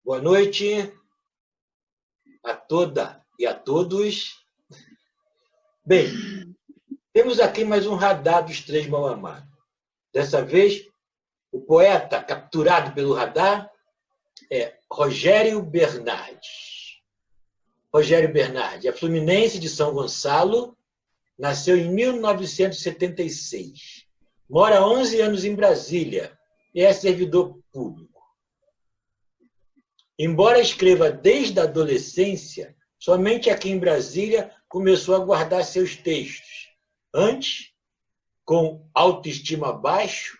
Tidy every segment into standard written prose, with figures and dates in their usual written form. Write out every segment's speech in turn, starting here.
Boa noite a toda e a todos. Bem, temos aqui mais um radar dos Três Mal-Amados. Dessa vez, o poeta capturado pelo radar é Rogério Bernardes. Rogério Bernardes é fluminense de São Gonçalo, nasceu em 1976. Mora há 11 anos em Brasília e é servidor público. Embora escreva desde a adolescência, somente aqui em Brasília começou a guardar seus textos. Antes, com autoestima baixo,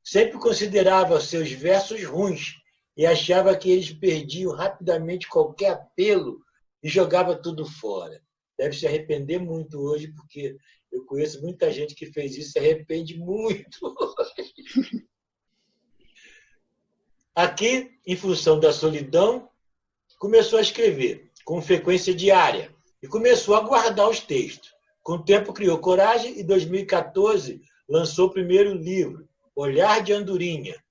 sempre considerava seus versos ruins e achava que eles perdiam rapidamente qualquer apelo e jogava tudo fora. Deve se arrepender muito hoje, porque eu conheço muita gente que fez isso e se arrepende muito. Aqui, em função da solidão, começou a escrever com frequência diária e começou a guardar os textos. Com o tempo, criou coragem e, em 2014, lançou o primeiro livro, Olhar de Andorinha.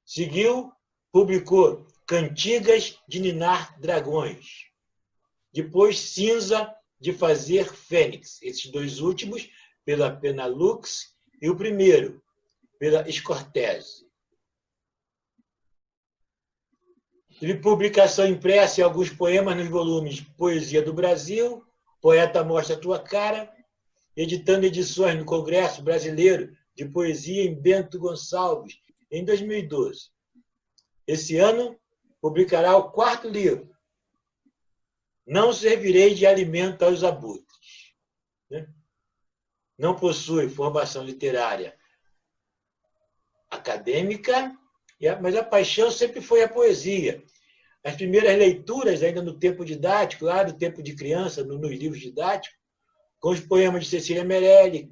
Seguiu, publicou Cantigas de Ninar Dragões. Depois, Cinza de Fazer Fênix. Esses dois últimos, pela Penalux, e o primeiro, pela Scortese. Teve publicação impressa e alguns poemas nos volumes Poesia do Brasil, Poeta Mostra a Tua Cara, editando edições no Congresso Brasileiro de Poesia em Bento Gonçalves, em 2012. Esse ano, publicará o 4º livro, Não Servirei de Alimento aos Abutres. Não possui formação literária acadêmica, mas a paixão sempre foi a poesia. As primeiras leituras, ainda no tempo didático, lá no tempo de criança, nos livros didáticos, com os poemas de Cecília Meirelles,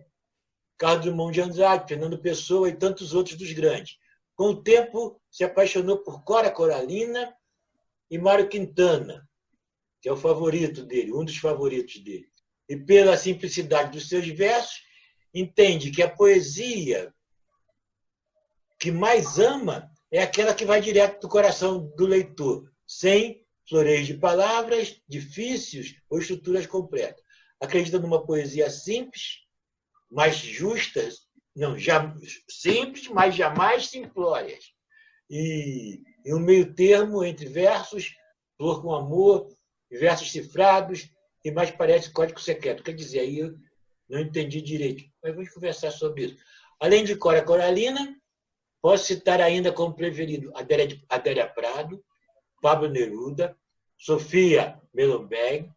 Carlos Drummond de Andrade, Fernando Pessoa e tantos outros dos grandes. Com o tempo, se apaixonou por Cora Coralina e Mário Quintana, que é o favorito dele, um dos favoritos dele. E pela simplicidade dos seus versos, entende que a poesia que mais ama é aquela que vai direto do coração do leitor, sem floreios de palavras difíceis ou estruturas completas. Acredita numa poesia simples, mas justa, simples, mas jamais simplórias. E um meio termo entre versos, flor com amor, versos cifrados, e mais parece código secreto. Quer dizer, aí eu não entendi direito, mas vamos conversar sobre isso. Além de Cora Coralina, posso citar ainda como preferido Adélia Prado, Pablo Neruda, Sofia Melobein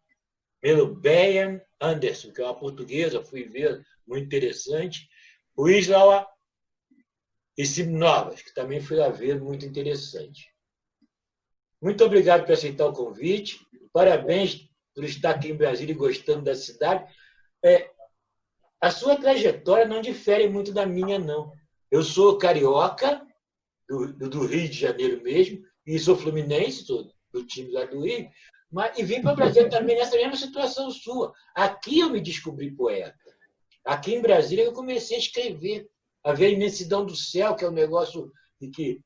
Anderson, que é uma portuguesa, fui ver, muito interessante, Wisława e Simenovas, que também fui lá ver, muito interessante. Muito obrigado por aceitar o convite, parabéns por estar aqui em Brasília e gostando da cidade. A sua trajetória não difere muito da minha, não. Eu sou carioca, do Rio de Janeiro mesmo, e sou fluminense, sou do time lá do Rio, e vim para o Brasil também nessa mesma situação sua. Aqui eu me descobri poeta. Aqui em Brasília eu comecei a escrever, a ver a imensidão do céu, que é um negócio que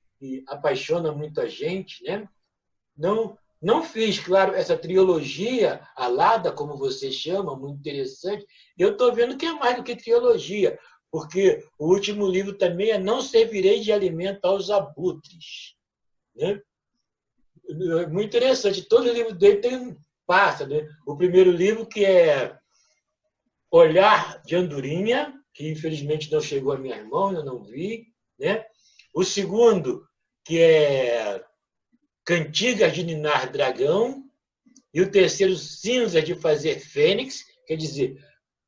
apaixona muita gente, né? Não fiz, claro, essa trilogia alada, como você chama, muito interessante. Eu estou vendo que é mais do que trilogia, porque o último livro também é Não Servirei de Alimento aos Abutres. Né? Muito interessante. Todo livro dele tem passa. Né? O primeiro livro, que é Olhar de Andorinha, que infelizmente não chegou à minha mão, eu não vi. Né? O segundo, que é Cantigas de Ninar Dragão. E o terceiro, Cinza de Fazer Fênix, quer dizer,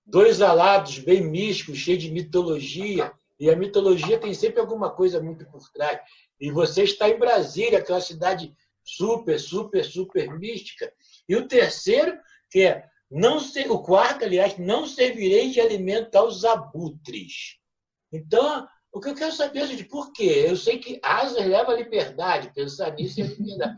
dois alados bem místicos, cheios de mitologia, e a mitologia tem sempre alguma coisa muito por trás. E você está em Brasília, que é uma cidade super, super, super mística. E o terceiro, que é o quarto, aliás, Não Servirei de Alimento aos Abutres. Então, o que eu quero saber é de por quê. Eu sei que asas leva à liberdade, pensar nisso é liberdade.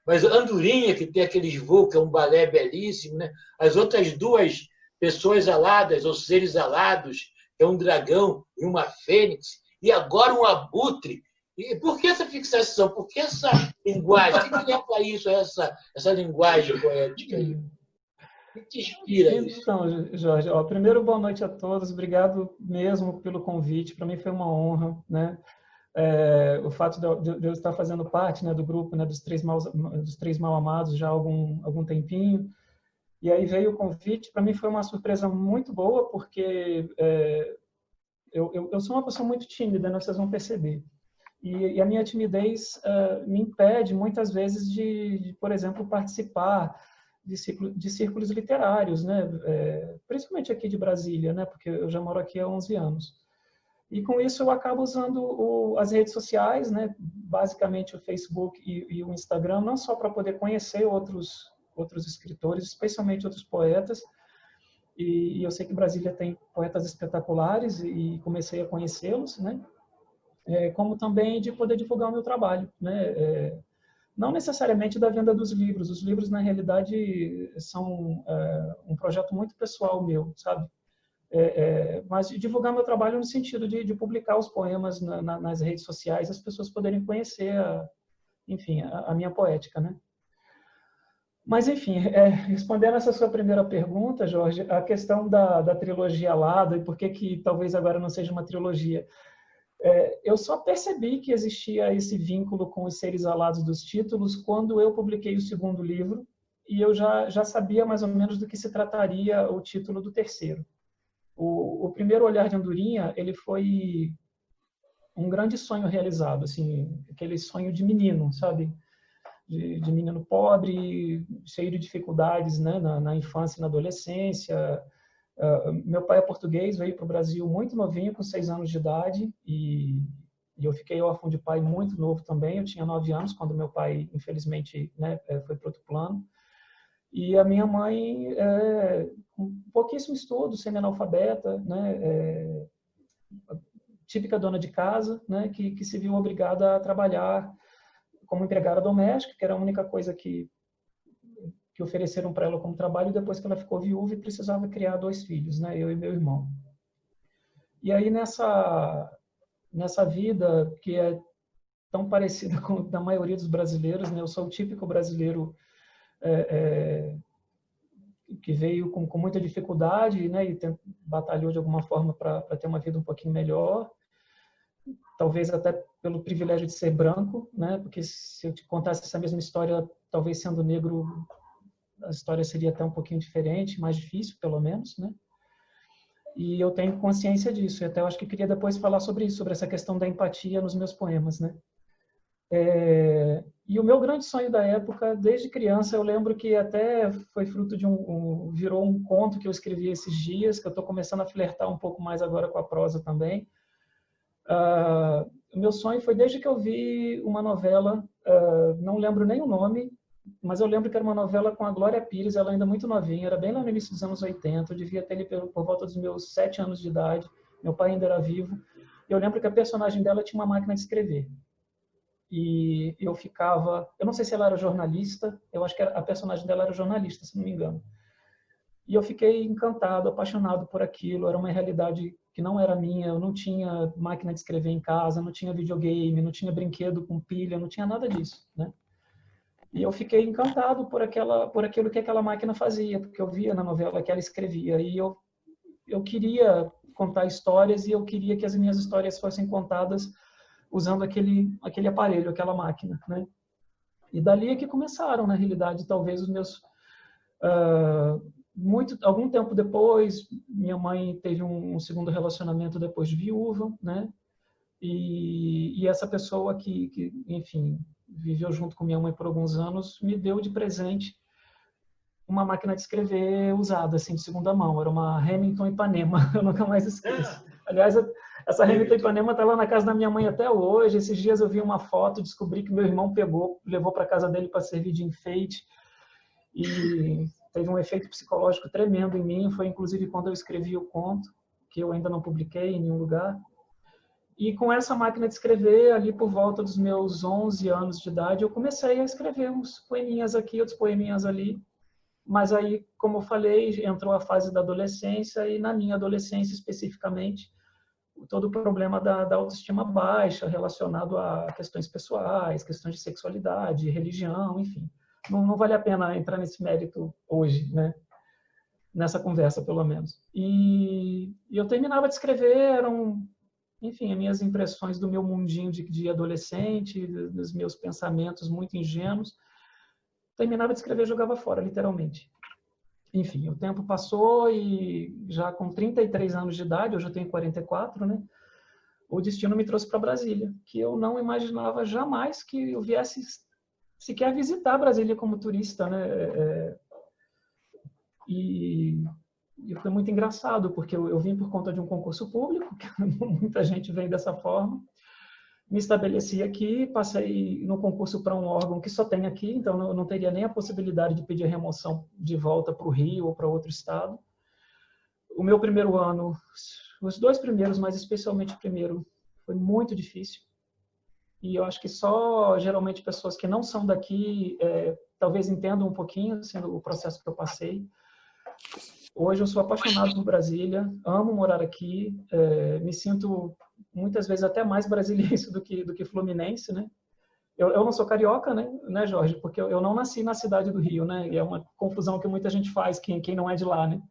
Mas Andorinha, que tem aqueles voos, que é um balé belíssimo, né? As outras duas pessoas aladas, ou seres alados, que é um dragão e uma fênix, e agora um abutre. E por que essa fixação? Por que essa linguagem? O que te leva a isso, essa linguagem poética aí? O que te inspira isso? Então, Jorge, ó, primeiro, boa noite a todos. Obrigado mesmo pelo convite. Para mim foi uma honra, né? O fato de eu estar fazendo parte, né, do grupo, né, dos três mal amados já há algum tempinho. E aí veio o convite. Para mim foi uma surpresa muito boa, porque eu sou uma pessoa muito tímida, né? Vocês vão perceber. E a minha timidez me impede muitas vezes de, por exemplo, participar de círculos literários, né? Principalmente aqui de Brasília, né? Porque eu já moro aqui há 11 anos. E com isso eu acabo usando as redes sociais, né? Basicamente o Facebook e o Instagram, não só para poder conhecer outros escritores, especialmente outros poetas. E eu sei que Brasília tem poetas espetaculares e comecei a conhecê-los, né? Como também de poder divulgar o meu trabalho, né? Não necessariamente da venda dos livros. Os livros, na realidade, são um projeto muito pessoal meu, sabe? Mas divulgar meu trabalho no sentido de publicar os poemas nas redes sociais, as pessoas poderem conhecer, enfim, a minha poética, né? Mas, enfim, respondendo essa sua primeira pergunta, Jorge, a questão da trilogia Alado e por que talvez agora não seja uma trilogia, eu só percebi que existia esse vínculo com os seres alados dos títulos quando eu publiquei o segundo livro e eu já sabia mais ou menos do que se trataria o título do terceiro. O primeiro Olhar de Andorinha, ele foi um grande sonho realizado, assim, aquele sonho de menino, sabe? De menino pobre, cheio de dificuldades, né? na infância e na adolescência. Meu pai é português, veio para o Brasil muito novinho, com 6 anos de idade, e eu fiquei órfão de pai muito novo também. Eu tinha 9 anos quando meu pai, infelizmente, né, foi para outro plano. E a minha mãe, com pouquíssimo estudo, semi-analfabeta, né, típica dona de casa, né, que se viu obrigada a trabalhar como empregada doméstica, que era a única coisa que ofereceram para ela como trabalho, depois que ela ficou viúva e precisava criar 2 filhos, né, eu e meu irmão. E aí nessa vida que é tão parecida com a da maioria dos brasileiros, né, eu sou o típico brasileiro que veio com muita dificuldade, né, e batalhou de alguma forma para ter uma vida um pouquinho melhor, talvez até pelo privilégio de ser branco, né, porque se eu te contasse essa mesma história, talvez sendo negro, a história seria até um pouquinho diferente, mais difícil, pelo menos, né? E eu tenho consciência disso, e até eu acho que queria depois falar sobre isso, sobre essa questão da empatia nos meus poemas, né? E o meu grande sonho da época, desde criança, eu lembro que até foi fruto de virou um conto que eu escrevi esses dias, que eu estou começando a flertar um pouco mais agora com a prosa também. O meu sonho foi desde que eu vi uma novela, não lembro nem o nome, mas eu lembro que era uma novela com a Glória Pires, ela ainda muito novinha, era bem lá no início dos anos 80, eu devia ter ele por volta dos meus 7 anos de idade, meu pai ainda era vivo. Eu lembro que a personagem dela tinha uma máquina de escrever. E eu não sei se ela era jornalista, eu acho que a personagem dela era jornalista, se não me engano. E eu fiquei encantado, apaixonado por aquilo, era uma realidade que não era minha, eu não tinha máquina de escrever em casa, não tinha videogame, não tinha brinquedo com pilha, não tinha nada disso, né? E eu fiquei encantado por aquilo que aquela máquina fazia, porque eu via na novela que ela escrevia, e eu queria contar histórias e eu queria que as minhas histórias fossem contadas usando aquele aparelho, aquela máquina, né? E dali é que começaram, na realidade, talvez os meus... algum tempo depois, minha mãe teve um segundo relacionamento depois de viúva, né? E essa pessoa que, enfim, viveu junto com minha mãe por alguns anos, me deu de presente uma máquina de escrever usada, assim, de segunda mão. Era uma Remington Ipanema, eu nunca mais esqueço. Aliás, essa Remington Ipanema está lá na casa da minha mãe até hoje. Esses dias eu vi uma foto, descobri que meu irmão levou para casa dele para servir de enfeite. E teve um efeito psicológico tremendo em mim. Foi, inclusive, quando eu escrevi o conto, que eu ainda não publiquei em nenhum lugar. E com essa máquina de escrever, ali por volta dos meus 11 anos de idade, eu comecei a escrever uns poeminhas aqui, outros poeminhas ali. Mas aí, como eu falei, entrou a fase da adolescência e na minha adolescência especificamente, todo o problema da autoestima baixa relacionado a questões pessoais, questões de sexualidade, religião, enfim. Não vale a pena entrar nesse mérito hoje, né? Nessa conversa, pelo menos. E eu terminava de escrever, eram, enfim, as minhas impressões do meu mundinho de adolescente, dos meus pensamentos muito ingênuos. Terminava de escrever e jogava fora, literalmente. Enfim, o tempo passou e já com 33 anos de idade, hoje eu tenho 44, né? O destino me trouxe para Brasília, que eu não imaginava jamais que eu viesse sequer visitar Brasília como turista, né? E foi muito engraçado, porque eu vim por conta de um concurso público, que muita gente vem dessa forma. Me estabeleci aqui, passei no concurso para um órgão que só tem aqui, então eu não teria nem a possibilidade de pedir remoção de volta para o Rio ou para outro estado. O meu primeiro ano, os 2 primeiros, mas especialmente o primeiro, foi muito difícil. E eu acho que só, geralmente, pessoas que não são daqui, talvez entendam um pouquinho, sendo o processo que eu passei. Hoje eu sou apaixonado por Brasília, amo morar aqui, me sinto muitas vezes até mais brasiliense do que fluminense, né? Eu não sou carioca, né, Jorge? Porque eu não nasci na cidade do Rio, né? E é uma confusão que muita gente faz, quem não é de lá, né?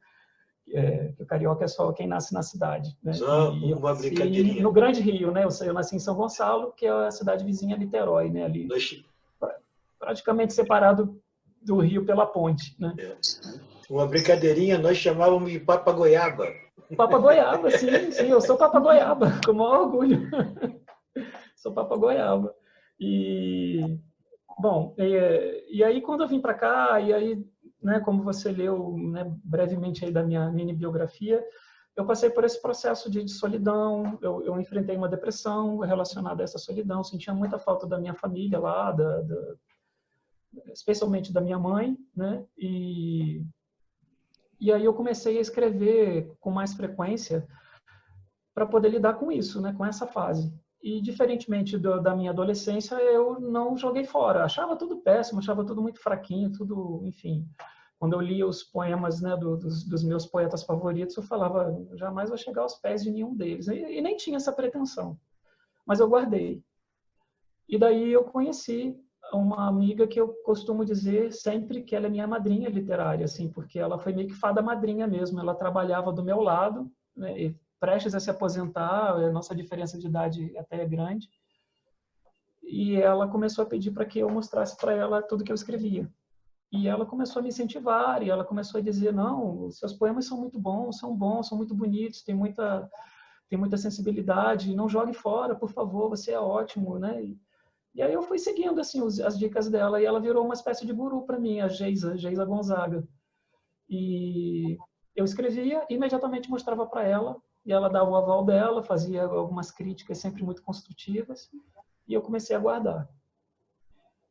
Que o carioca é só quem nasce na cidade, né? Só uma brincadeirinha. No Grande Rio, né? Eu nasci em São Gonçalo, que é a cidade vizinha a Niterói, né? Ali, praticamente separado do Rio pela ponte, né? Uma brincadeirinha, nós chamávamos de papagoiaba. Papagoiaba, sim, eu sou papagoiaba, com o maior orgulho. Sou papagoiaba. Bom, e aí quando eu vim para cá, e aí, né, como você leu, né, brevemente aí da minha mini biografia, eu passei por esse processo de solidão, eu enfrentei uma depressão relacionada a essa solidão, sentia muita falta da minha família lá, especialmente da minha mãe, né, e aí eu comecei a escrever com mais frequência para poder lidar com isso, né, com essa fase. E, diferentemente da minha adolescência, eu não joguei fora. Achava tudo péssimo, achava tudo muito fraquinho, tudo, enfim. Quando eu lia os poemas, né, dos meus poetas favoritos, eu falava, jamais vou chegar aos pés de nenhum deles. E nem tinha essa pretensão. Mas eu guardei. E daí eu conheci uma amiga que eu costumo dizer sempre que ela é minha madrinha literária, assim, porque ela foi meio que fada madrinha mesmo. Ela trabalhava do meu lado, né, e prestes a se aposentar, a nossa diferença de idade até é grande. E ela começou a pedir para que eu mostrasse para ela tudo que eu escrevia. E ela começou a me incentivar, e ela começou a dizer, não, os seus poemas são muito bons, são muito bonitos, tem muita sensibilidade, não jogue fora, por favor, você é ótimo, né? E aí eu fui seguindo assim as dicas dela, e ela virou uma espécie de guru para mim, a Geisa Gonzaga. E eu escrevia, imediatamente mostrava para ela, e ela dava o aval dela, fazia algumas críticas sempre muito construtivas, e eu comecei a guardar.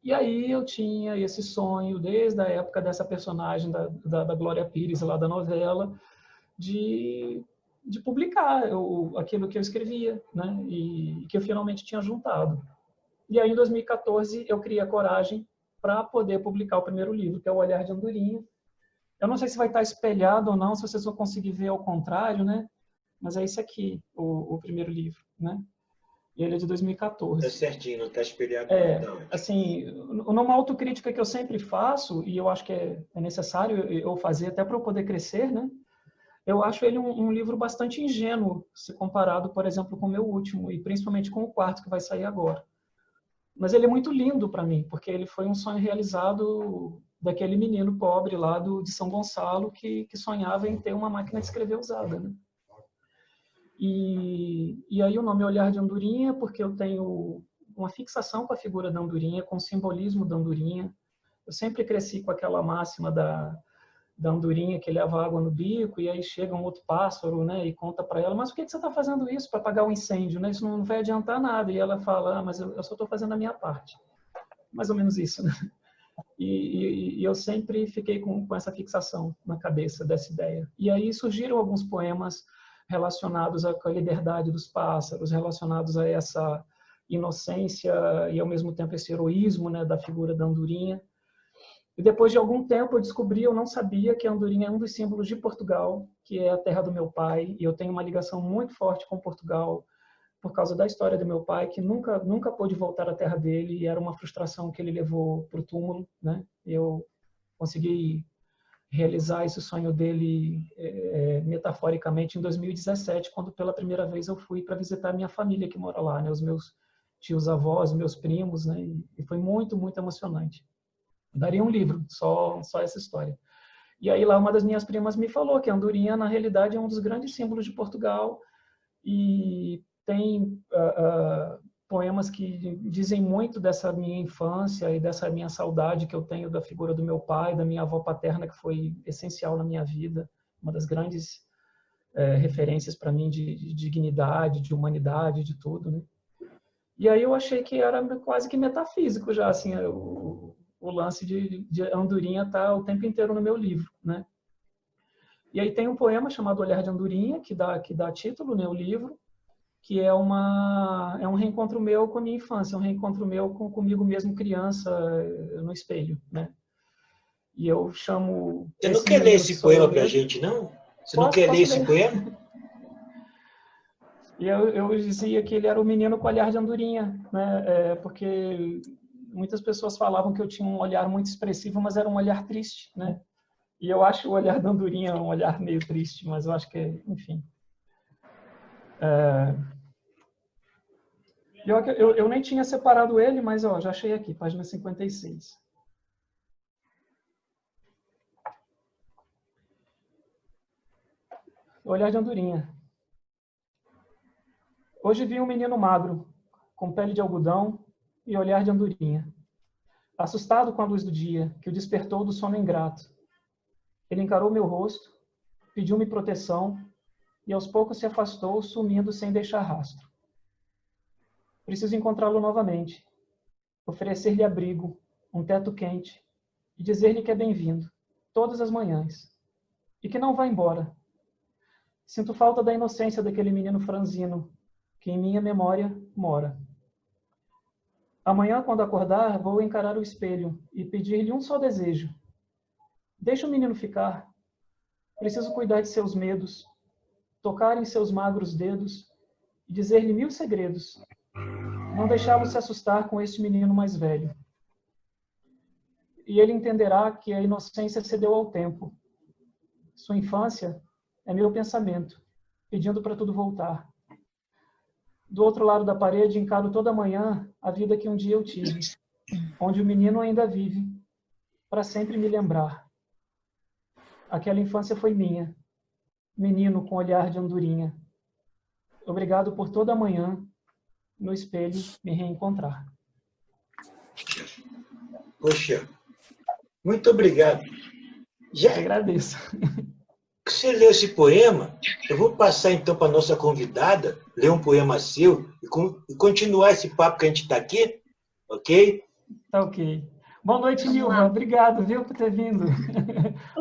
E aí eu tinha esse sonho, desde a época dessa personagem da Glória Pires, lá da novela, de publicar aquilo que eu escrevia, né? E que eu finalmente tinha juntado. E aí, em 2014, eu criei a coragem para poder publicar o primeiro livro, que é O Olhar de Andorinha. Eu não sei se vai estar espelhado ou não, se vocês vão conseguir ver ao contrário, né? Mas é esse aqui, o primeiro livro, né? E ele é de 2014. É certinho, não está espelhado. Não. Assim, numa autocrítica que eu sempre faço, e eu acho que é necessário eu fazer até para eu poder crescer, né? Eu acho ele um livro bastante ingênuo, se comparado, por exemplo, com o meu último, e principalmente com o quarto, que vai sair agora. Mas ele é muito lindo para mim, porque ele foi um sonho realizado daquele menino pobre lá de São Gonçalo que sonhava em ter uma máquina de escrever usada, né? E aí o nome é Olhar de Andorinha, porque eu tenho uma fixação com a figura da andorinha, com o simbolismo da andorinha. Eu sempre cresci com aquela máxima da andorinha que leva água no bico, e aí chega um outro pássaro, né, e conta para ela, mas por que você está fazendo isso? Para apagar o incêndio, né? Isso não vai adiantar nada. E ela fala, mas eu só estou fazendo a minha parte. Mais ou menos isso, né? E eu sempre fiquei com essa fixação na cabeça dessa ideia. E aí surgiram alguns poemas relacionados com a liberdade dos pássaros, relacionados a essa inocência e, ao mesmo tempo, esse heroísmo, né, da figura da andorinha. E depois de algum tempo eu descobri, eu não sabia, que a andorinha é um dos símbolos de Portugal, que é a terra do meu pai, e eu tenho uma ligação muito forte com Portugal por causa da história do meu pai, que nunca pôde voltar à terra dele, e era uma frustração que ele levou para o túmulo, né? Eu consegui realizar esse sonho dele metaforicamente em 2017, quando pela primeira vez eu fui para visitar a minha família que mora lá, né? Os meus tios avós, meus primos, né? E foi muito, muito emocionante. Daria um livro, só essa história. E aí lá uma das minhas primas me falou que a andorinha, na realidade, é um dos grandes símbolos de Portugal, e tem poemas que dizem muito dessa minha infância e dessa minha saudade que eu tenho da figura do meu pai, da minha avó paterna, que foi essencial na minha vida, uma das grandes referências para mim de dignidade, de humanidade, de tudo, né? E aí eu achei que era quase que metafísico já, assim, o lance de andorinha tá o tempo inteiro no meu livro, né? E aí tem um poema chamado Olhar de Andorinha, que dá título, né, ao livro, que é um reencontro meu com a minha infância, um reencontro meu comigo mesmo criança, no espelho, né? E eu chamo... Você não quer ler esse poema para a gente, não? Você não quer ler esse poema? E eu dizia que ele era o menino com olhar de andorinha, né? Porque muitas pessoas falavam que eu tinha um olhar muito expressivo, mas era um olhar triste, né? E eu acho o olhar da andorinha um olhar meio triste, mas eu acho que, enfim... Eu nem tinha separado ele, mas ó, já achei aqui, página 56. Olhar de andorinha. Hoje vi um menino magro, com pele de algodão e olhar de andorinha. Assustado com a luz do dia, que o despertou do sono ingrato. Ele encarou meu rosto, pediu-me proteção e aos poucos se afastou, sumindo sem deixar rastro. Preciso encontrá-lo novamente, oferecer-lhe abrigo, um teto quente e dizer-lhe que é bem-vindo, todas as manhãs, e que não vá embora. Sinto falta da inocência daquele menino franzino, que em minha memória mora. Amanhã, quando acordar, vou encarar o espelho e pedir-lhe um só desejo. Deixe o menino ficar. Preciso cuidar de seus medos, tocar em seus magros dedos e dizer-lhe 1000 segredos. Não deixá-lo se assustar com este menino mais velho. E ele entenderá que a inocência cedeu ao tempo. Sua infância é meu pensamento, pedindo para tudo voltar. Do outro lado da parede, encaro toda manhã a vida que um dia eu tive, onde o menino ainda vive, para sempre me lembrar. Aquela infância foi minha, menino com olhar de andorinha. Obrigado por toda manhã, no espelho, me reencontrar. Poxa, muito obrigado. Já agradeço. Você leu esse poema, eu vou passar então para a nossa convidada, ler um poema seu e continuar esse papo que a gente está aqui, ok? Tá ok. Boa noite, Nilva. Obrigado, viu, por ter vindo.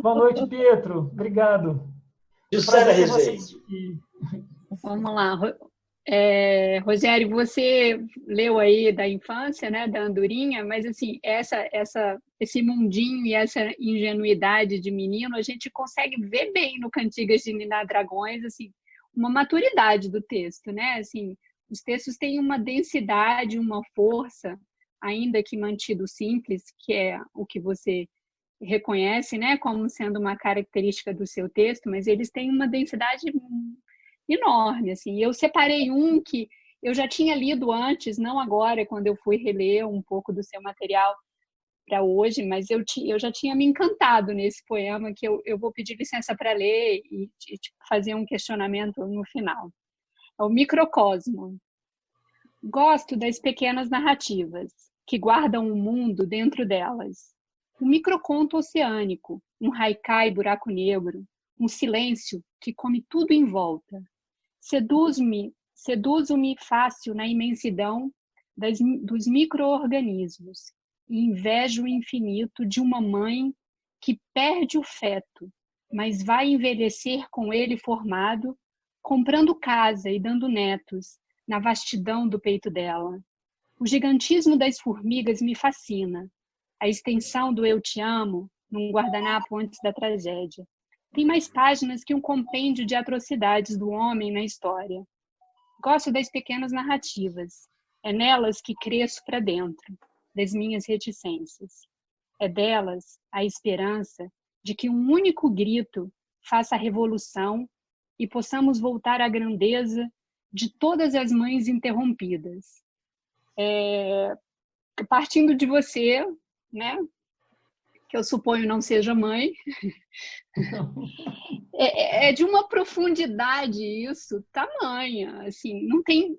Boa noite, Pietro. Obrigado. Jussara Rezende. Vamos lá. Rogério, você leu aí da infância, né, da andorinha, mas assim, esse mundinho e essa ingenuidade de menino, a gente consegue ver bem no Cantigas de Ninar Dragões, assim, uma maturidade do texto, né? Assim, os textos têm uma densidade, uma força, ainda que mantido simples, que é o que você reconhece, né, como sendo uma característica do seu texto, mas eles têm uma densidade enorme, assim. Eu separei um que eu já tinha lido antes, não agora, quando eu fui reler um pouco do seu material para hoje, mas eu já tinha me encantado nesse poema, que eu vou pedir licença para ler e fazer um questionamento no final. É o Microcosmo. Gosto das pequenas narrativas, que guardam o mundo dentro delas. Um microconto oceânico, um haikai buraco negro, um silêncio que come tudo em volta. Seduzo-me fácil na imensidão dos micro-organismos e invejo o infinito de uma mãe que perde o feto, mas vai envelhecer com ele formado, comprando casa e dando netos na vastidão do peito dela. O gigantismo das formigas me fascina. a extensão do eu te amo num guardanapo antes da tragédia. Tem mais páginas que um compêndio de atrocidades do homem na história. Gosto das pequenas narrativas. É nelas que cresço para dentro das minhas reticências. É delas a esperança de que um único grito faça a revolução e possamos voltar à grandeza de todas as mães interrompidas. Partindo de você, né, que eu suponho não seja mãe, é de uma profundidade isso, tamanha, assim, não tem,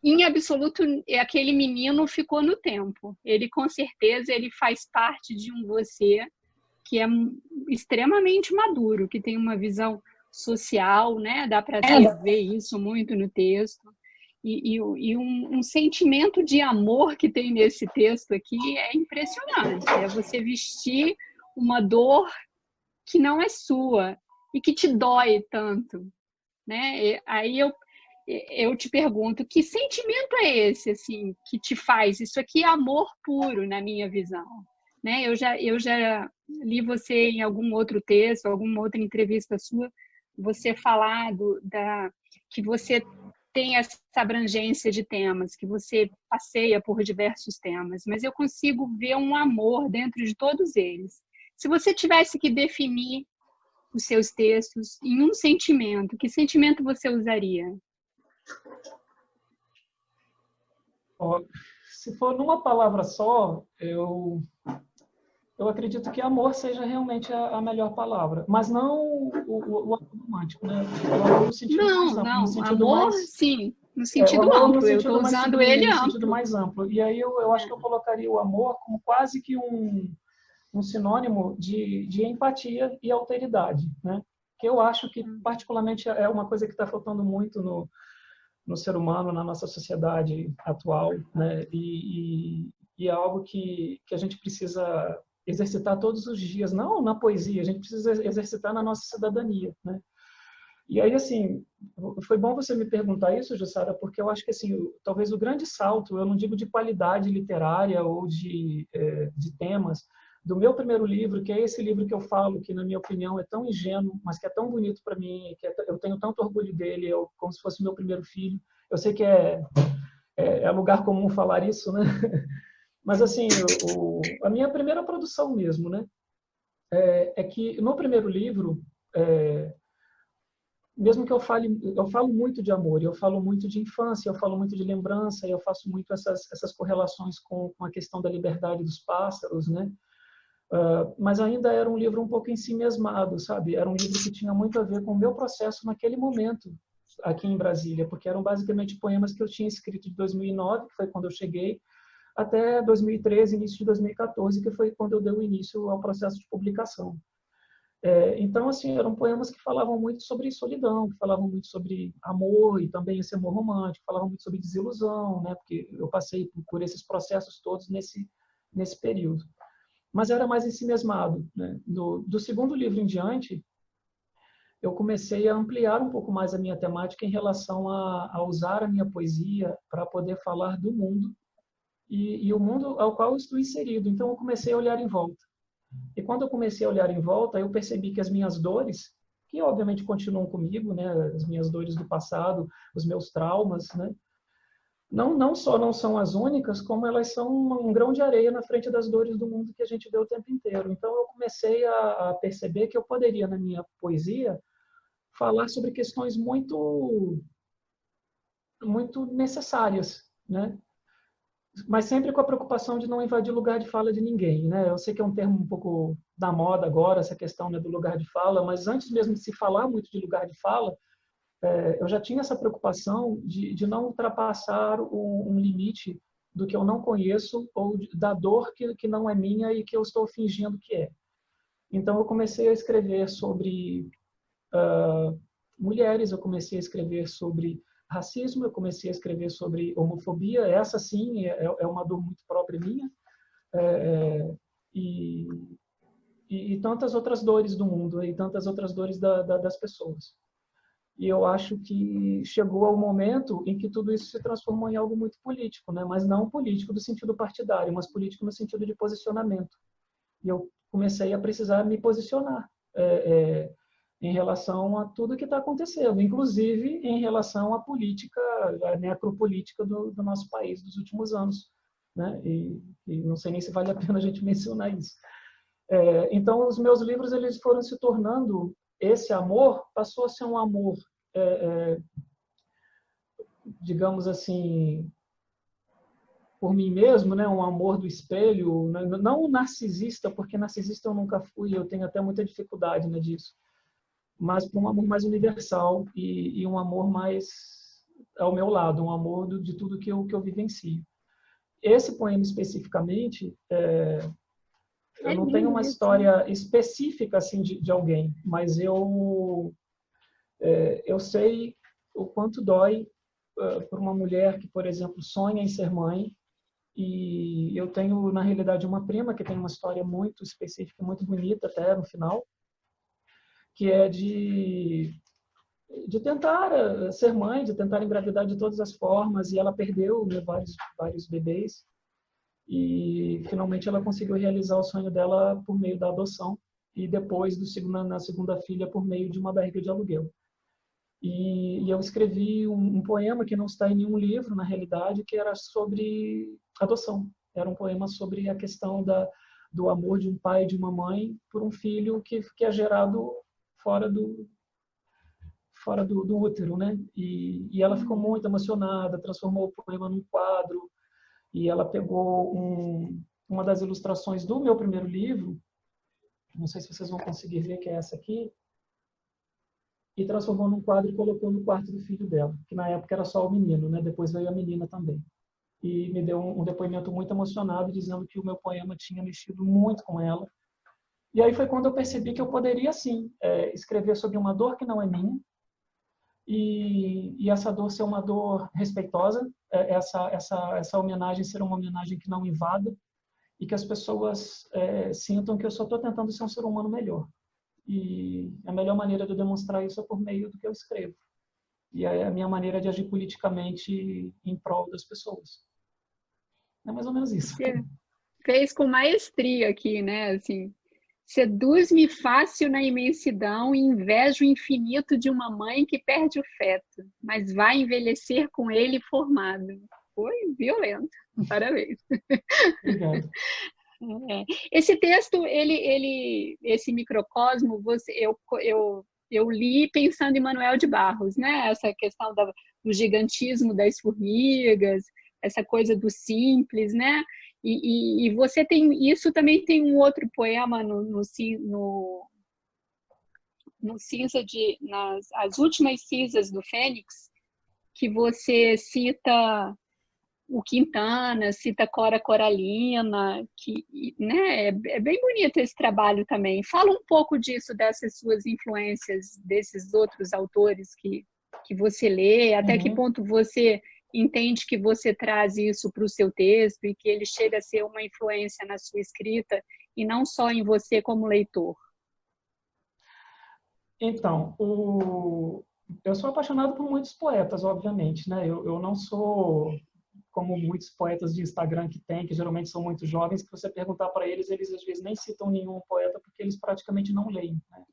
em absoluto, aquele menino ficou no tempo, ele com certeza ele faz parte de um você que é extremamente maduro, que tem uma visão social, né, dá para ver isso muito no texto, e um sentimento de amor que tem nesse texto aqui é impressionante, é você vestir uma dor que não é sua e que te dói tanto, né? Aí eu te pergunto, que sentimento é esse, assim, que te faz? Isso aqui é amor puro, na minha visão, né? Eu já li você em algum outro texto, alguma outra entrevista sua, você falar que você tem essa abrangência de temas, que você passeia por diversos temas, mas eu consigo ver um amor dentro de todos eles. Se você tivesse que definir os seus textos em um sentimento, que sentimento você usaria? Se for numa palavra só, eu acredito que amor seja realmente a melhor palavra, mas não o amor romântico, né? No sentido mais amplo, no sentido amor, mais, sim, no sentido o amor amplo. no Eu sentido estou mais usando sublime, ele no amplo. sentido mais amplo. E aí eu acho que eu colocaria o amor como quase que um sinônimo de empatia e alteridade, né? Que eu acho que particularmente é uma coisa que está faltando muito no ser humano, na nossa sociedade atual, né? E é algo que a gente precisa exercitar todos os dias, não na poesia, a gente precisa exercitar na nossa cidadania, né? E aí, assim, foi bom você me perguntar isso, Jussara, porque eu acho que, assim, talvez o grande salto, eu não digo de qualidade literária ou de temas, do meu primeiro livro, que é esse livro que eu falo, que na minha opinião é tão ingênuo, mas que é tão bonito para mim, que eu tenho tanto orgulho dele, como se fosse meu primeiro filho. Eu sei que é lugar comum falar isso, né? Mas, assim, a minha primeira produção mesmo, né? É que no primeiro livro, mesmo que eu falo muito de amor, eu falo muito de infância, eu falo muito de lembrança, eu faço muito essas correlações com a questão da liberdade dos pássaros, né? Mas ainda era um livro um pouco ensimesmado, sabe? Era um livro que tinha muito a ver com o meu processo naquele momento aqui em Brasília, porque eram basicamente poemas que eu tinha escrito de 2009, que foi quando eu cheguei, até 2013, início de 2014, que foi quando eu dei o início ao processo de publicação. Então, assim, eram poemas que falavam muito sobre solidão, que falavam muito sobre amor e também esse amor romântico, falavam muito sobre desilusão, né? Porque eu passei por esses processos todos nesse período. Mas era mais ensimesmado, né? Do segundo livro em diante, eu comecei a ampliar um pouco mais a minha temática em relação a usar a minha poesia para poder falar do mundo e o mundo ao qual eu estou inserido. Então, eu comecei a olhar em volta. E quando eu comecei a olhar em volta, eu percebi que as minhas dores, que obviamente continuam comigo, né, as minhas dores do passado, os meus traumas, né, não só não são as únicas, como elas são um grão de areia na frente das dores do mundo que a gente vê o tempo inteiro. Então eu comecei a perceber que eu poderia, na minha poesia, falar sobre questões muito necessárias, né? Mas sempre com a preocupação de não invadir o lugar de fala de ninguém, né? Eu sei que é um termo um pouco da moda agora, essa questão, né, do lugar de fala, mas antes mesmo de se falar muito de lugar de fala, eu já tinha essa preocupação de não ultrapassar um limite do que eu não conheço ou da dor que não é minha e que eu estou fingindo que é. Então eu comecei a escrever sobre mulheres, eu comecei a escrever sobre racismo, eu comecei a escrever sobre homofobia, essa sim é uma dor muito própria minha, e tantas outras dores do mundo, e tantas outras dores das pessoas. E eu acho que chegou ao momento em que tudo isso se transformou em algo muito político, né? Mas não político do sentido partidário, mas político no sentido de posicionamento. E eu comecei a precisar me posicionar em relação a tudo que está acontecendo, inclusive em relação à política, à necropolítica do nosso país dos últimos anos, né? E não sei nem se vale a pena a gente mencionar isso. Então, os meus livros eles foram se tornando, esse amor passou a ser um amor, digamos assim, por mim mesmo, né? Um amor do espelho, não narcisista, porque narcisista eu nunca fui, eu tenho até muita dificuldade, né, disso, mas por um amor mais universal e um amor mais ao meu lado, um amor de tudo que eu vivencio. Esse poema especificamente, eu não tenho uma história específica assim de alguém, mas eu sei o quanto dói para uma mulher que, por exemplo, sonha em ser mãe. E eu tenho, na realidade, uma prima que tem uma história muito específica, muito bonita até no final, que é de tentar ser mãe, de tentar engravidar de todas as formas, e ela perdeu, né, vários bebês, e finalmente ela conseguiu realizar o sonho dela por meio da adoção, e depois, na segunda filha, por meio de uma barriga de aluguel. E eu escrevi um poema que não está em nenhum livro, na realidade, que era sobre adoção. Era um poema sobre a questão do amor de um pai e de uma mãe por um filho que é gerado fora do útero, né? E ela ficou muito emocionada, transformou o poema num quadro, e ela pegou uma das ilustrações do meu primeiro livro, não sei se vocês vão conseguir ver, que é essa aqui, e transformou num quadro e colocou no quarto do filho dela, que na época era só o menino, né? Depois veio a menina também. E me deu um depoimento muito emocionado, dizendo que o meu poema tinha mexido muito com ela. E aí foi quando eu percebi que eu poderia, sim, escrever sobre uma dor que não é minha, e essa dor ser uma dor respeitosa, essa homenagem ser uma homenagem que não invada, e que as pessoas sintam que eu só estou tentando ser um ser humano melhor. E a melhor maneira de eu demonstrar isso é por meio do que eu escrevo. E é a minha maneira de agir politicamente em prol das pessoas. É mais ou menos isso. Você fez com maestria aqui, né? Assim, seduz-me fácil na imensidão e invejo o infinito de uma mãe que perde o feto, mas vai envelhecer com ele formado. Foi violento. Parabéns. Obrigado. Esse texto, esse microcosmo, eu li pensando em Manuel de Barros, né? Essa questão do gigantismo das formigas, essa coisa do simples, né? E você tem isso, também tem um outro poema as últimas cinzas do Fênix, que você cita o Quintana, cita Cora Coralina, que, né, é bem bonito esse trabalho também. Fala um pouco disso, dessas suas influências, desses outros autores que você lê, até que ponto você entende que você traz isso para o seu texto e que ele chega a ser uma influência na sua escrita e não só em você como leitor. Então, eu sou apaixonado por muitos poetas, obviamente, né? Eu não sou como muitos poetas de Instagram que geralmente são muito jovens, que você perguntar para eles, eles às vezes nem citam nenhum poeta porque eles praticamente não leem, né?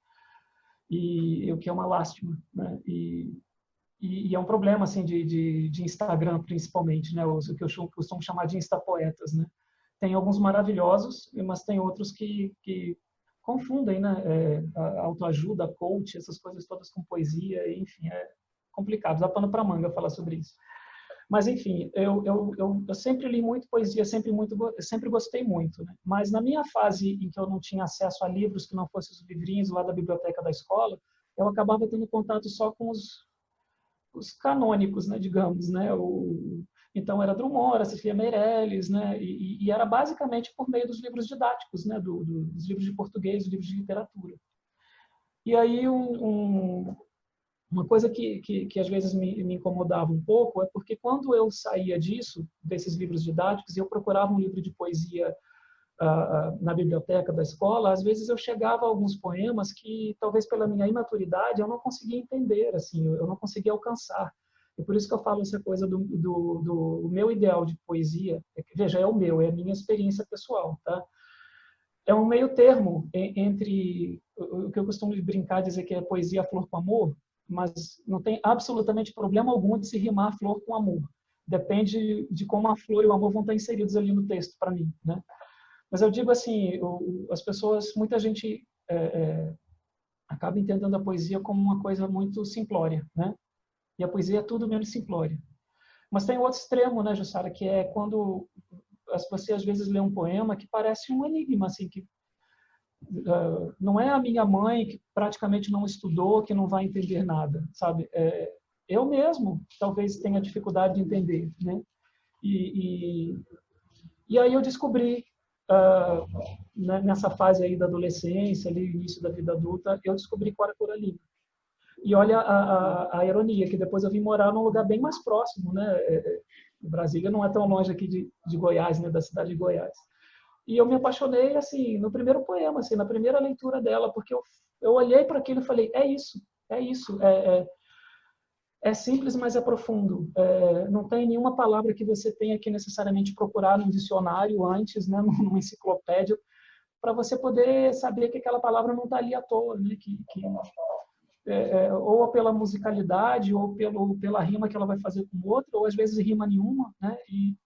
E o que é uma lástima, né? E é um problema assim de Instagram principalmente, né? O que eu costumo chamar de instapoetas, né? Tem alguns maravilhosos, mas tem outros que confundem, né? A autoajuda, coach, essas coisas todas com poesia, enfim, é complicado. Dá pano para manga falar sobre isso. Mas, enfim, eu sempre li muito poesia, sempre gostei muito, né? Mas na minha fase em que eu não tinha acesso a livros que não fossem os livrinhos lá da biblioteca da escola, eu acabava tendo contato só com os canônicos, né, digamos, né? Então era Drummond, era Cecília Meirelles, né? E era basicamente por meio dos livros didáticos, né? Dos livros de português, dos livros de literatura. E aí uma coisa que às vezes me incomodava um pouco é porque quando eu saía desses livros didáticos e eu procurava um livro de poesia na biblioteca da escola, às vezes eu chegava a alguns poemas que, talvez pela minha imaturidade, eu não conseguia entender, assim, eu não conseguia alcançar. E por isso que eu falo essa coisa do meu ideal de poesia. Veja, é o meu, é a minha experiência pessoal, tá? É um meio termo entre o que eu costumo brincar, dizer que é poesia flor com amor, mas não tem absolutamente problema algum de se rimar flor com amor. Depende de como a flor e o amor vão estar inseridos ali no texto, para mim, né? Mas eu digo assim, as pessoas, muita gente acaba entendendo a poesia como uma coisa muito simplória, né? E a poesia é tudo menos simplória. Mas tem outro extremo, né, Jussara, que é quando você às vezes lê um poema que parece um enigma, assim, que não é a minha mãe que praticamente não estudou, que não vai entender nada, sabe? Eu mesmo talvez tenha dificuldade de entender, né? E aí eu descobri, nessa fase aí da adolescência, ali, início da vida adulta, eu descobri Cora Coralina. E olha a ironia, que depois eu vim morar num lugar bem mais próximo, né? Brasília não é tão longe aqui de Goiás, né? Da cidade de Goiás. E eu me apaixonei, assim, no primeiro poema, assim, na primeira leitura dela, porque eu olhei para aquilo e falei, é isso, é isso. É simples, mas é profundo. Não tem nenhuma palavra que você tenha que necessariamente procurar num dicionário antes, né? Numa enciclopédia, para você poder saber que aquela palavra não está ali à toa, né? Ou pela musicalidade, ou pela rima que ela vai fazer com o outro, ou às vezes rima nenhuma, né? E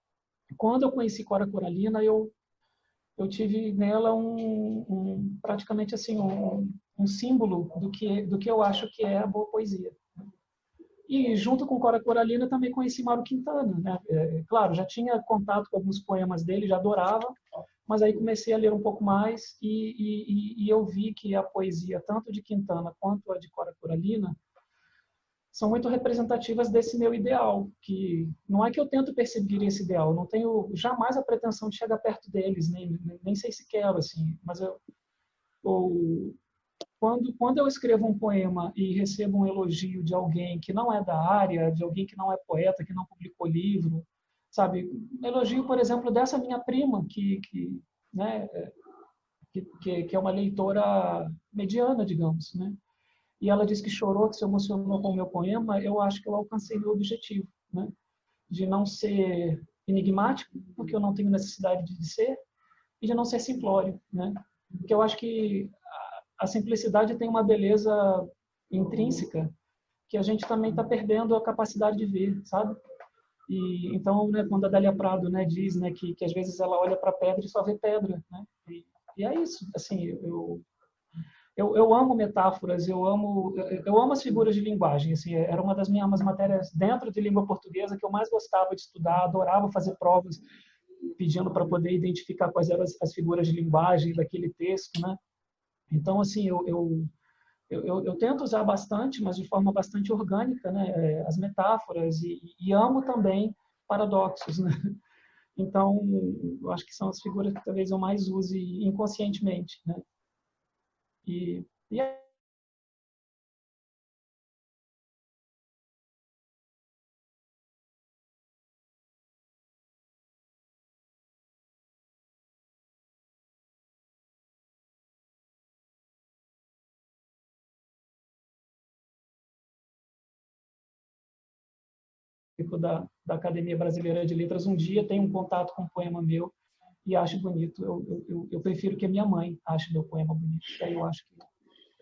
quando eu conheci Cora Coralina, eu tive nela praticamente assim um símbolo do que eu acho que é a boa poesia. E junto com Cora Coralina também conheci Mauro Quintana, né? Claro, já tinha contato com alguns poemas dele, já adorava, mas aí comecei a ler um pouco mais e eu vi que a poesia, tanto de Quintana quanto a de Cora Coralina, são muito representativas desse meu ideal, que não é que eu tento perseguir esse ideal, não tenho jamais a pretensão de chegar perto deles, nem sei se quero, assim, mas quando eu escrevo um poema e recebo um elogio de alguém que não é da área, de alguém que não é poeta, que não publicou livro, sabe? Um elogio, por exemplo, dessa minha prima, né, que é uma leitora mediana, digamos, né? E ela disse que chorou, que se emocionou com o meu poema. Eu acho que eu alcancei meu objetivo, né? De não ser enigmático, porque eu não tenho necessidade de ser, e de não ser simplório, né? Porque eu acho que a simplicidade tem uma beleza intrínseca que a gente também está perdendo a capacidade de ver, sabe? E então, né, quando a Dália Prado, né, diz, né, que às vezes ela olha para a pedra e só vê pedra, né? E é isso. Assim, eu amo metáforas, eu amo as figuras de linguagem. Assim, era uma das minhas matérias dentro de língua portuguesa que eu mais gostava de estudar, adorava fazer provas pedindo para poder identificar quais eram as figuras de linguagem daquele texto, né? Então, assim, eu tento usar bastante, mas de forma bastante orgânica, né, as metáforas e amo também paradoxos, né? Então, eu acho que são as figuras que talvez eu mais use inconscientemente, né? E é da Academia Brasileira de Letras. Um dia tem um contato com um poema meu e acho bonito. Eu prefiro que a minha mãe ache meu poema bonito. Aí eu acho que eu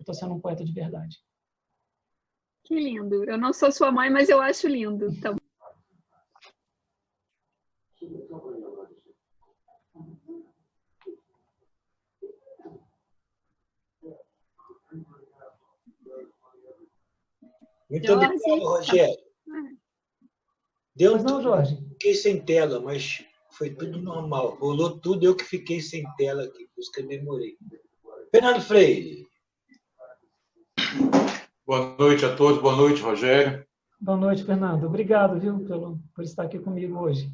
estou sendo um poeta de verdade. Que lindo. Eu não sou sua mãe, mas eu acho lindo. Tá bom. Muito obrigado, Rogério. Mas não, Jorge. Fiquei sem tela, mas foi tudo normal. Rolou tudo, eu que fiquei sem tela aqui, por isso que eu demorei. Fernando Freire. Boa noite a todos, boa noite, Rogério. Boa noite, Fernando. Obrigado, viu, por estar aqui comigo hoje.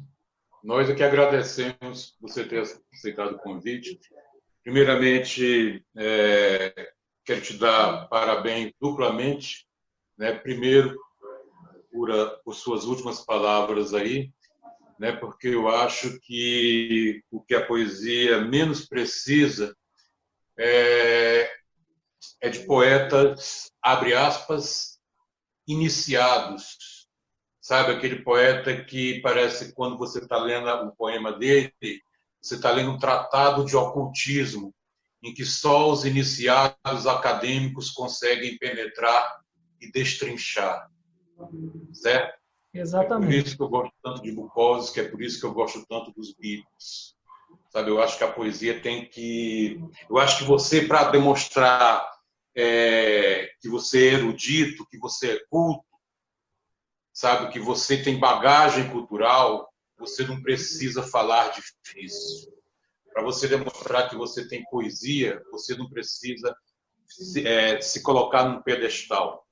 Nós aqui agradecemos você ter aceitado o convite. Primeiramente, quero te dar parabéns duplamente, né? Primeiro, por suas últimas palavras aí, né? Porque eu acho que o que a poesia menos precisa é de poetas, abre aspas, iniciados. Sabe, aquele poeta que parece que quando você está lendo o poema dele, você está lendo um tratado de ocultismo, em que só os iniciados acadêmicos conseguem penetrar e destrinchar, certo? É por Exatamente. isso que eu gosto tanto de Bukowski, é por isso que eu gosto tanto dos Beatles. Sabe, eu acho que a poesia tem que... Eu acho que você, para demonstrar que você é erudito, que você é culto, sabe, que você tem bagagem cultural, você não precisa falar difícil. Para você demonstrar que você tem poesia, você não precisa se colocar num pedestal,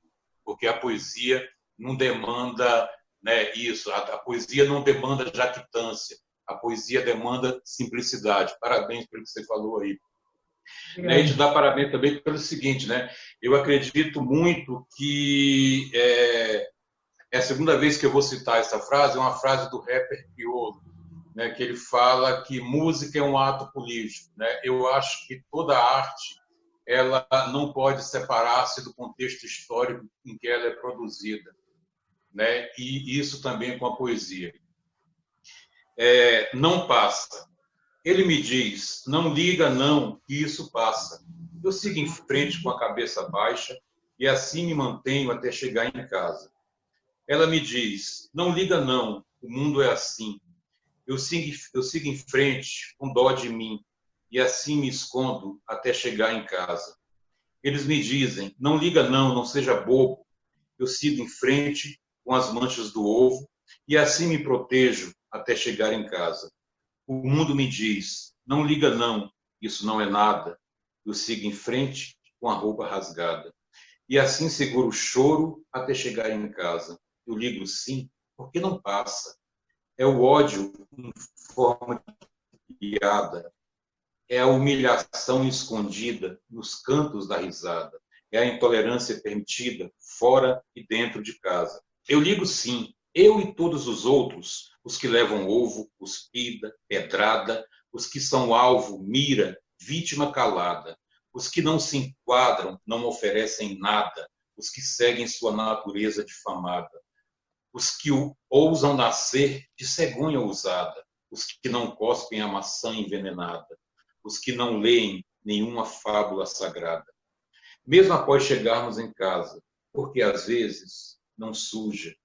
porque a poesia não demanda, né, isso. A poesia não demanda jactância, a poesia demanda simplicidade. Parabéns pelo que você falou aí. Né, e te dar parabéns também pelo seguinte, né? Eu acredito muito que é a segunda vez que eu vou citar essa frase, é uma frase do rapper Criolo, né, que ele fala que música é um ato político, né? Eu acho que toda arte ela não pode separar-se do contexto histórico em que ela é produzida, né? E isso também com a poesia. Não passa. Ele me diz, não liga não, que isso passa. Eu sigo em frente com a cabeça baixa e assim me mantenho até chegar em casa. Ela me diz, não liga não, o mundo é assim. Eu sigo em frente com dó de mim e assim me escondo até chegar em casa. Eles me dizem, não liga não, não seja bobo. Eu sigo em frente com as manchas do ovo e assim me protejo até chegar em casa. O mundo me diz, não liga não, isso não é nada. Eu sigo em frente com a roupa rasgada. E assim seguro o choro até chegar em casa. Eu ligo sim, porque não passa. É o ódio em forma de piada. É a humilhação escondida nos cantos da risada. É a intolerância permitida fora e dentro de casa. Eu ligo sim, eu e todos os outros, os que levam ovo, cuspida, pedrada, os que são alvo, mira, vítima calada, os que não se enquadram, não oferecem nada, os que seguem sua natureza difamada, os que ousam nascer de cegonha ousada, os que não cospem a maçã envenenada, os que não leem nenhuma fábula sagrada. Mesmo após chegarmos em casa, porque às vezes não suja,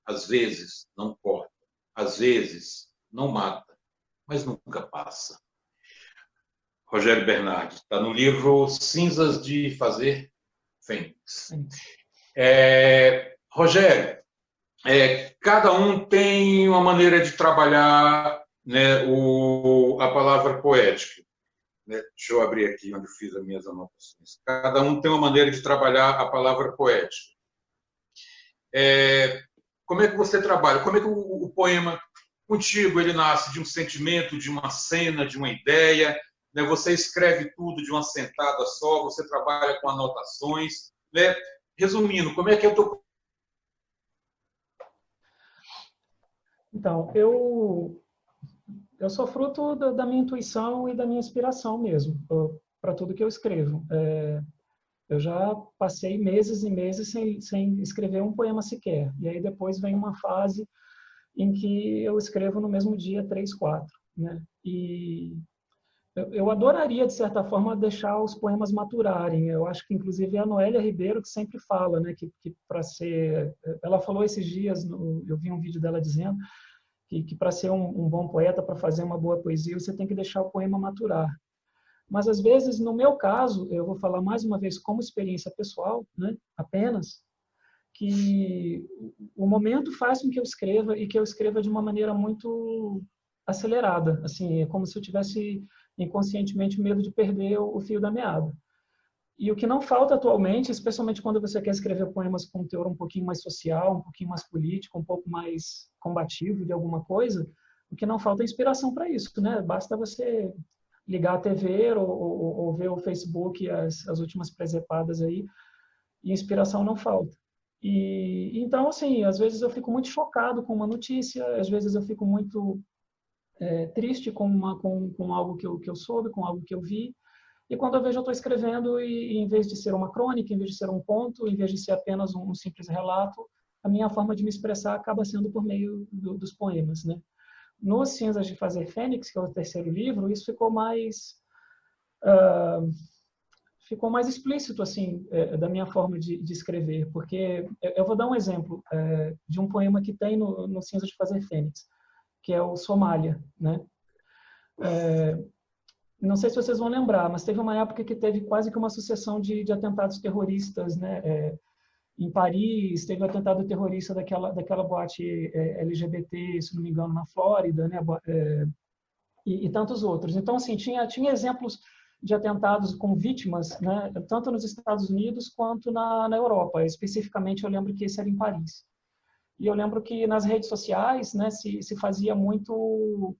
às vezes não corta, às vezes não mata, mas nunca passa. Rogério Bernardi, está no livro Cinzas de Fazer Fênix. Rogério, cada um tem uma maneira de trabalhar, né, a palavra poética. Né? Deixa eu abrir aqui onde eu fiz as minhas anotações. Cada um tem uma maneira de trabalhar a palavra poética. Como é que você trabalha? Como é que o poema contigo ele nasce de um sentimento, de uma cena, de uma ideia? Né? Você escreve tudo de uma sentada só? Você trabalha com anotações? Né? Resumindo, como é que é o teu... Então, eu sou fruto da minha intuição e da minha inspiração mesmo, para tudo que eu escrevo. Eu já passei meses e meses sem escrever um poema sequer. E aí depois vem uma fase em que eu escrevo no mesmo dia 3, 4. Né? E eu adoraria, de certa forma, deixar os poemas maturarem. Eu acho que, inclusive, é a Noélia Ribeiro que sempre fala, né, que para ser... Ela falou esses dias, eu vi um vídeo dela dizendo que para ser um bom poeta, para fazer uma boa poesia, você tem que deixar o poema maturar. Mas, às vezes, no meu caso, eu vou falar mais uma vez como experiência pessoal, né, apenas, que o momento faz com que eu escreva e que eu escreva de uma maneira muito acelerada. Assim, é como se eu tivesse inconscientemente medo de perder o fio da meada. E o que não falta atualmente, especialmente quando você quer escrever poemas com um teor um pouquinho mais social, um pouquinho mais político, um pouco mais combativo de alguma coisa, o que não falta é inspiração para isso, né? Basta você ligar a TV ou ver o Facebook, as últimas presepadas aí, e inspiração não falta. E então, assim, às vezes eu fico muito chocado com uma notícia, às vezes eu fico muito triste com algo que eu soube, com algo que eu vi. E quando eu vejo, eu estou escrevendo e em vez de ser uma crônica, em vez de ser um conto, em vez de ser apenas um simples relato, a minha forma de me expressar acaba sendo por meio dos poemas, né? No Cinzas de Fazer Fênix, que é o terceiro livro, isso ficou mais explícito assim da minha forma de escrever, porque eu vou dar um exemplo de um poema que tem no Cinzas de Fazer Fênix, que é o Somália, né? Não sei se vocês vão lembrar, mas teve uma época que teve quase que uma sucessão de atentados terroristas, né? Em Paris, teve o atentado terrorista daquela boate LGBT, se não me engano, na Flórida, né? E tantos outros. Então, assim, tinha exemplos de atentados com vítimas, né? Tanto nos Estados Unidos quanto na Europa. Especificamente, eu lembro que esse era em Paris. E eu lembro que nas redes sociais, né, se fazia muito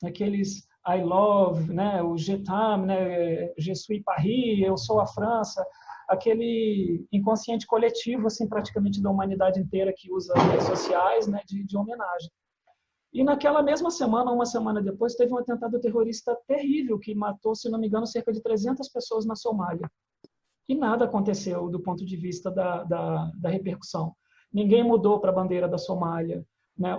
aqueles I love, né, o je t'aime, né, je suis Paris, eu sou a França, aquele inconsciente coletivo, assim, praticamente da humanidade inteira que usa as redes sociais, né, de homenagem. E naquela mesma semana, uma semana depois, teve um atentado terrorista terrível que matou, se não me engano, cerca de 300 pessoas na Somália. E nada aconteceu do ponto de vista da repercussão. Ninguém mudou para a bandeira da Somália, né,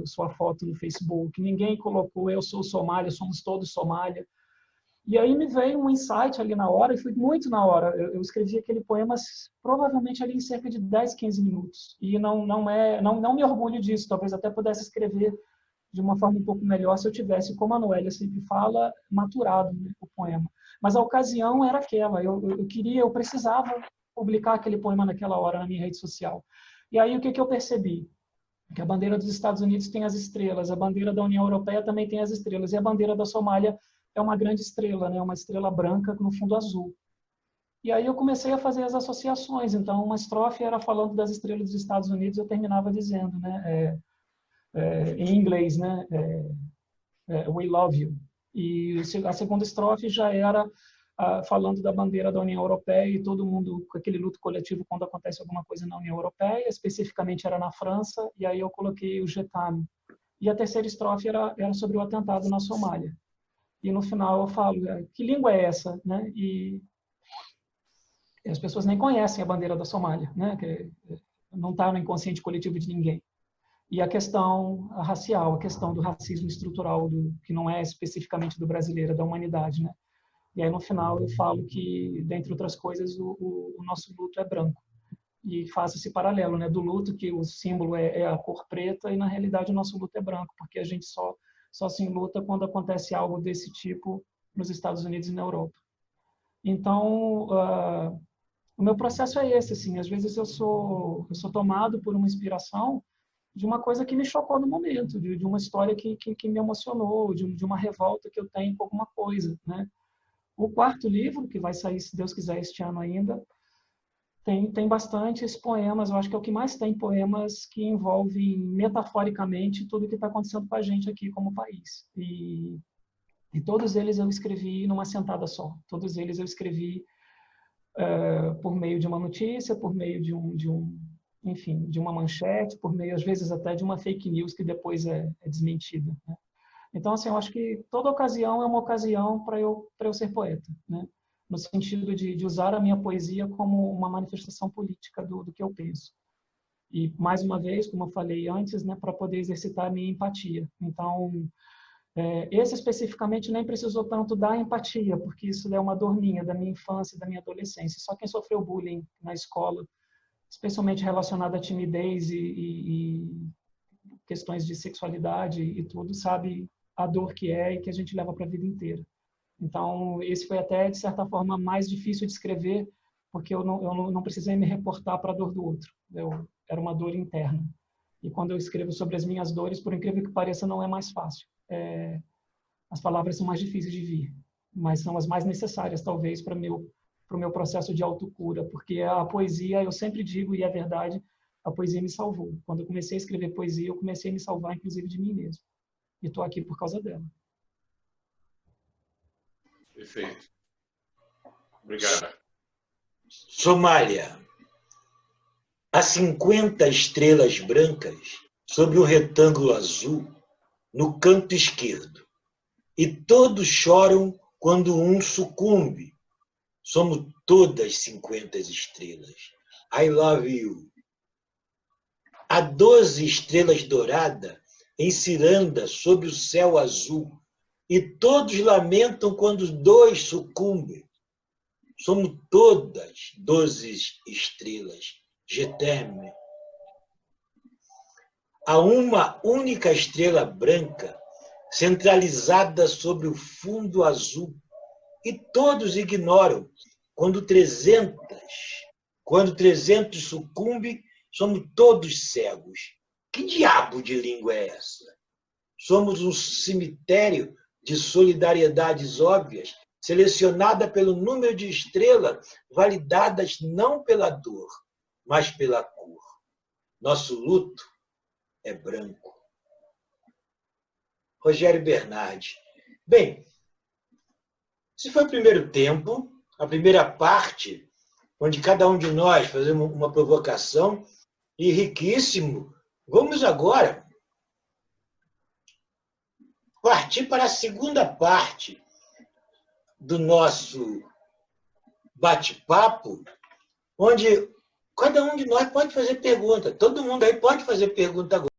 sua foto no Facebook. Ninguém colocou eu sou Somália, somos todos Somália. E aí me veio um insight ali na hora, e foi muito na hora. Eu escrevi aquele poema provavelmente ali em cerca de 10, 15 minutos. E não me orgulho disso, talvez até pudesse escrever de uma forma um pouco melhor se eu tivesse, como a Noélia sempre fala, maturado, né, o poema. Mas a ocasião era aquela, eu precisava publicar aquele poema naquela hora na minha rede social. E aí o que eu percebi? Que a bandeira dos Estados Unidos tem as estrelas, a bandeira da União Europeia também tem as estrelas, e a bandeira da Somália é uma grande estrela, né? Uma estrela branca no fundo azul. E aí eu comecei a fazer as associações. Então, uma estrofe era falando das estrelas dos Estados Unidos, eu terminava dizendo, né? Em inglês, né? We love you. E a segunda estrofe já era falando da bandeira da União Europeia e todo mundo com aquele luto coletivo quando acontece alguma coisa na União Europeia, especificamente era na França, e aí eu coloquei o je t'aime. E a terceira estrofe era sobre o atentado na Somália. E no final eu falo, que língua é essa? Né? E as pessoas nem conhecem a bandeira da Somália, né? Que não está no inconsciente coletivo de ninguém. E a questão racial, a questão do racismo estrutural, que não é especificamente do brasileiro, é da humanidade. Né? E aí no final eu falo que, dentre outras coisas, o nosso luto é branco. E faço esse paralelo, né? Do luto, que o símbolo é a cor preta, e na realidade o nosso luto é branco, porque a gente só se enluta quando acontece algo desse tipo nos Estados Unidos e na Europa. Então, o meu processo é esse, assim, às vezes eu sou tomado por uma inspiração de uma coisa que me chocou no momento, de uma história que me emocionou, de uma revolta que eu tenho com alguma coisa, né? O quarto livro, que vai sair, se Deus quiser, este ano ainda, tem bastantes poemas, eu acho que é o que mais tem poemas que envolvem metaforicamente tudo o que está acontecendo com a gente aqui como país. E todos eles eu escrevi numa sentada só. Todos eles eu escrevi por meio de uma notícia, por meio enfim, de uma manchete, por meio, às vezes, até de uma fake news que depois é desmentida. Né? Então, assim, eu acho que toda ocasião é uma ocasião para eu ser poeta, né? No sentido de usar a minha poesia como uma manifestação política do que eu penso. E, mais uma vez, como eu falei antes, né, para poder exercitar a minha empatia. Então, esse especificamente nem precisou tanto da empatia, porque isso é uma dor minha, da minha infância, da minha adolescência. Só quem sofreu bullying na escola, especialmente relacionado à timidez e questões de sexualidade e tudo, sabe a dor que é e que a gente leva para a vida inteira. Então, esse foi até, de certa forma, mais difícil de escrever, porque eu não precisei me reportar para a dor do outro. Era uma dor interna. E quando eu escrevo sobre as minhas dores, por incrível que pareça, não é mais fácil. As palavras são mais difíceis de vir, mas são as mais necessárias, talvez, para o meu processo de autocura, porque a poesia, eu sempre digo, e é verdade, a poesia me salvou. Quando eu comecei a escrever poesia, eu comecei a me salvar, inclusive, de mim mesmo. E estou aqui por causa dela. Perfeito. Obrigado. Somália. há 50 estrelas brancas sobre um retângulo azul no canto esquerdo. E todos choram quando um sucumbe. Somos todas 50 estrelas. I love you. Há 12 estrelas douradas em ciranda sob o céu azul. E todos lamentam quando 2 sucumbem. Somos todas 12 estrelas. Je t'aime. Há uma única estrela branca centralizada sobre o fundo azul. E todos ignoram quando 300 sucumbem, somos todos cegos. Que diabo de língua é essa? Somos um cemitério de solidariedades óbvias, selecionada pelo número de estrelas, validadas não pela dor, mas pela cor. Nosso luto é branco. Rogério Bernardi. Bem, esse foi o primeiro tempo, a primeira parte, onde cada um de nós fazemos uma provocação, e riquíssimo. Vamos agora partir para a segunda parte do nosso bate-papo, onde cada um de nós pode fazer pergunta. Todo mundo aí pode fazer pergunta agora.